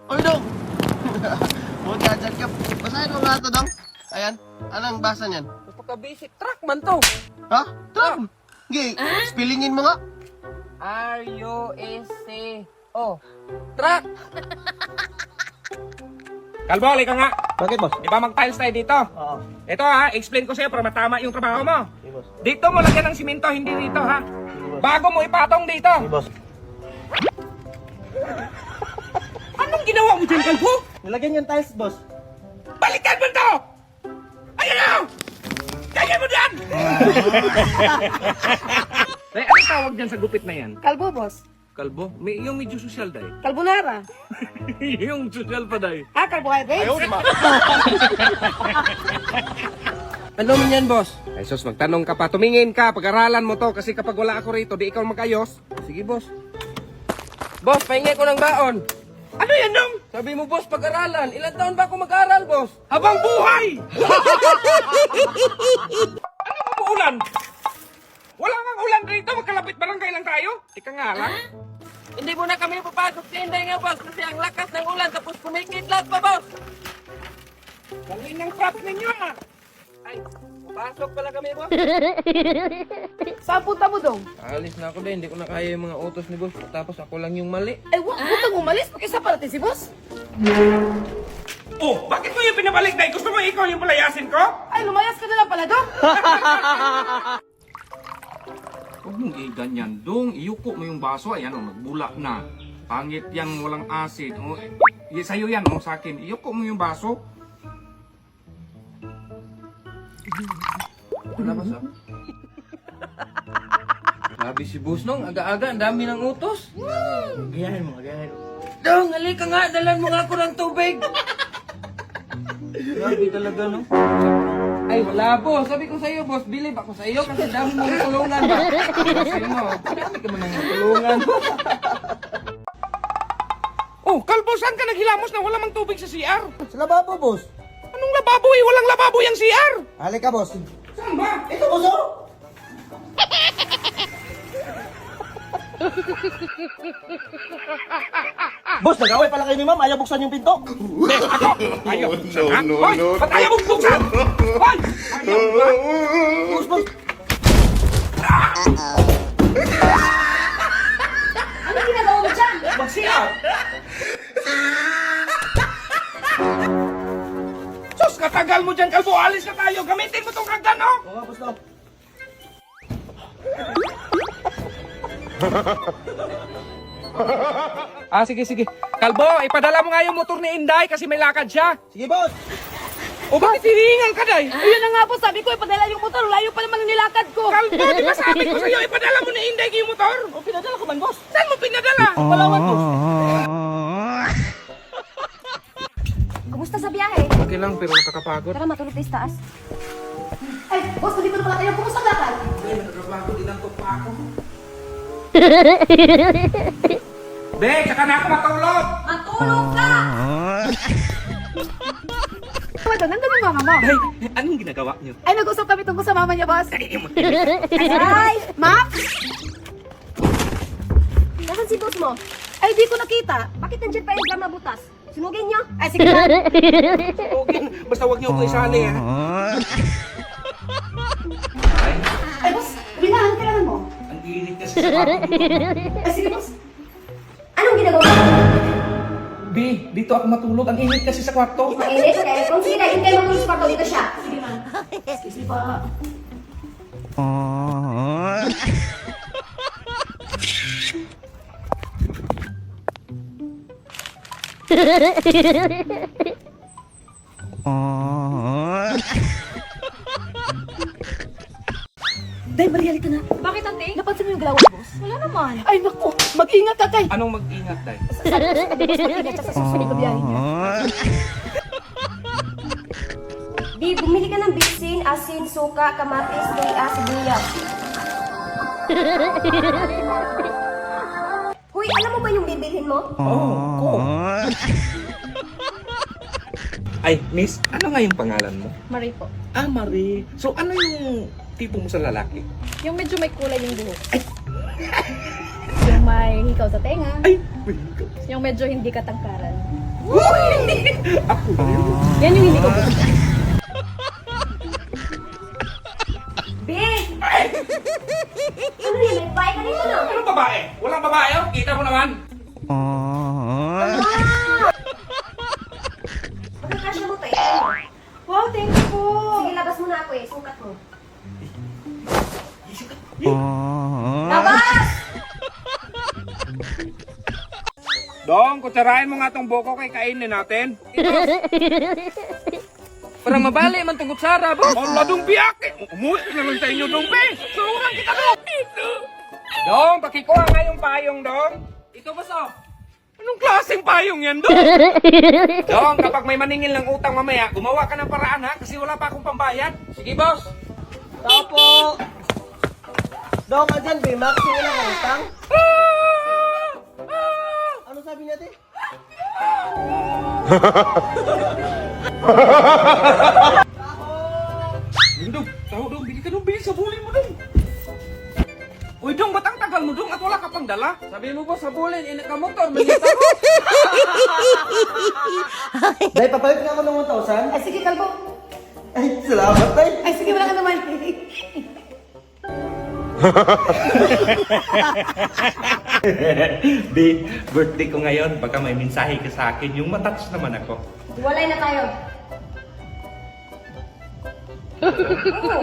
Oy, Dong! Huwag ka dyan ka. Basahin mo nga ito, Dong. Ayan. Anong basa niyan? Pagka-basic truck man to. Ha? Trump! Okay, spellingin mo nga. R-U-S-C-O. Truck! Kalbo, halika nga. Bakit, boss? Di ba mag-tiles tayo dito? Oo. Ito ha, explain ko sa'yo para matama yung trabaho mo. Sige, boss. Dito mo lagyan ng simento, hindi dito ha. Sige, boss. Bago mo ipatong dito. Sige, boss. Anong ginawa mo dyan, Kalbo? Nilagyan yung tiles, boss. Balikan mo to! Ayan na! Ganyan mo dyan! Ay, ano tawag dyan sa gupit na yan? Kalbo, boss. Kalbo? Yung medyo social day. Carbonara. Yung social pa day. Ah, carbohydrates. Ano man yan, boss? Ay, sus, magtanong ka pa. Tumingin ka, pag-aralan mo to. Kasi kapag wala ako rito, di ikaw mag-ayos. Sige, boss. Boss, pahingi ko ng baon. Ano yan, Dong? Sabi mo, boss, pag-aralan. Ilan taon ba ako mag-aral, boss? Habang buhay! Ano ba ulan? Wala kang ulan rito. Magkalapit barangay lang tayo. Ika nga lang. Hindi mo na kami papasok sa Inday nga, boss. Kasi ang lakas ng ulan. Tapos kumikit lahat pa, boss. Galing ng props ninyo, ah. Ay, papasok pala kami, boss. Saan punta mo, Dong? Alis na ako din. Hindi ko na kaya yung mga utos ni boss. Tapos ako lang yung mali. Ay, huwag kang umalis. Mag-isa pa natin si boss. Oh, bakit mo yung pinabalik, Day? Gusto mo ikaw yung palayasin ko? Ay, lumayas ka na lang pala, Dong. Huwag mong ganyan, Dong. Iyuko mo yung baso. Ayan, nagbulak na. Pangit yan, walang acid. Oh, sa'yo yan, sa akin. Iyuko mo yung baso. Wala ba sa? Grabe si boss, Nong. Aga-aga, ang dami ng utos. Agayahin mo, agayahin mo. Dong, halika nga. Dalan mo nga ako ng tubig. Grabe talaga, no? Ay, wala, boss. Sabi ko sa'yo, boss, bilib ako sa'yo kasi dami mong tulungan ba? Sabi mo, dami ka mo nang tulungan. Oh, Kalbo, saan ka naghilamos na wala mang tubig sa CR? Sa lababo, boss. Anong lababo eh? Walang lababo yung CR. Halika, boss. Saan ba? Ito, boss, oh! Boss, nag-away pala kayo ni ma'am. Ayaw buksan yung pinto. Ayaw buksan, ha? Hoy, ba't ayaw mong buksan? Hoy! Ayaw ba? Boss, boss. Ano ginagawa mo dyan? Mag-CR! Sus, katagal mo dyan, Kalbo. Alis na tayo. Gamitin mo tong kagdan, oh! Oo, boss, no. Sige. Kalbo, ipadala mo nga yung motor ni Inday kasi may lakad siya. Sige, boss. O bakit hinihingal ka, Day? Ayun na nga po, sabi ko, ipadala yung motor. Layo pa naman ang nilakad ko. Kalbo, di ba sabi ko sa'yo, ipadala mo ni Inday yung motor? O, pinadala ko man, boss. Saan mo pinadala? Palawan, boss. Kumusta sa biyahe? Okay lang, pero nakakapagod. Tara, matulog tayo sa taas. Ay, boss, nandito na pala kayo. Kumusta ang lakad? Ay, nakakapagod. Inantok pa ako. Be, tsaka na ako matulog. Matulog ka! Ito, nandun yung mama mo. Day, anong ginagawa niyo? Ay, nag-usap kami tungkol sa mama niya, boss. Ay, Ma'am? Nasaan si boss mo? Ay, di ko nakita. Bakit nandiyan pa yung drum na butas? Sunugin niyo? Ay, sige ba? Okay, basta huwag niyo ako isali, ha? Ay, boss, uminahan kailangan mo. Ang init kasi sa kwarto dito. Ay, sige, boss. Anong ginagawa mo? Be, dito ako matulog. Ang init kasi sa kwarto. Mainit, okay? Kung sige na, hintay mo sa kwarto, dito siya. Sige, ma'am. Excuse me pa. Day, Maria, halika na. Bakit, ante? Napansin mo yung galaw ko, boss? Wala naman. Ay, naku. Mag-ingat ka, kay. Anong mag-ingat, Day? Sabi ko sa boss, mag-ingat siya sa susunod na biyahe niya. Di, bumili ka ng bitsin, asin, suka, kamatis, luya, sibuyas. Huy, alam mo ba yung bibilhin mo? Ko. Ay, miss, ano nga yung pangalan mo? Marie po. Ah, Marie. So, ano yung tipo mo sa lalaki? Yung medyo may kulay yung buhok. Yung may hikaw sa tenga. Ay, Yung medyo hindi katangkaran. ako ba yun? Yan yung hindi ko gusto. Be! Ano yan? May bahay ka dito, no? Anong babae? Walang babae, oh. Kita mo naman. Magkakasya mo tayo. Wow, thank you po. Sige, labas mo na ako eh. Sukat mo. Labas! Dong, kutsarain mo nga tong buko kay kainin natin. Para mabali man tong kutsara, boss. Wala dong biyak. Umuwi na lang sa inyo, dong, be. Suruhan kita, dong. Dong, pakikuha nga yung payong, dong. Ito, boss, oh. Anong klaseng payong yan, dong? Dong, kapag may maningil ng utang mamaya, gumawa ka ng paraan, ha? Kasi wala pa akong pambayad. Sige, boss. Tao po. Dong, andyan, Bimax. Yung ilang ang utang. Ano sabi natin? Dong, tahu dong, bili ka dong, bili, sabulin mo dong. Uy, dong, ba't ang tagal mo dong at wala ka pang dala? Sabi mo ba sabulin, inak ka motor, manita ko. Day, papalit nga ako ng 1,000. Ay, sige, kalbo. Ay, salamat, Day. Ay, sige, wala ka naman. Di, birthday ko ngayon, baka may mensahe ka sa akin, yung matouch naman ako. Walay na tayo. Oo.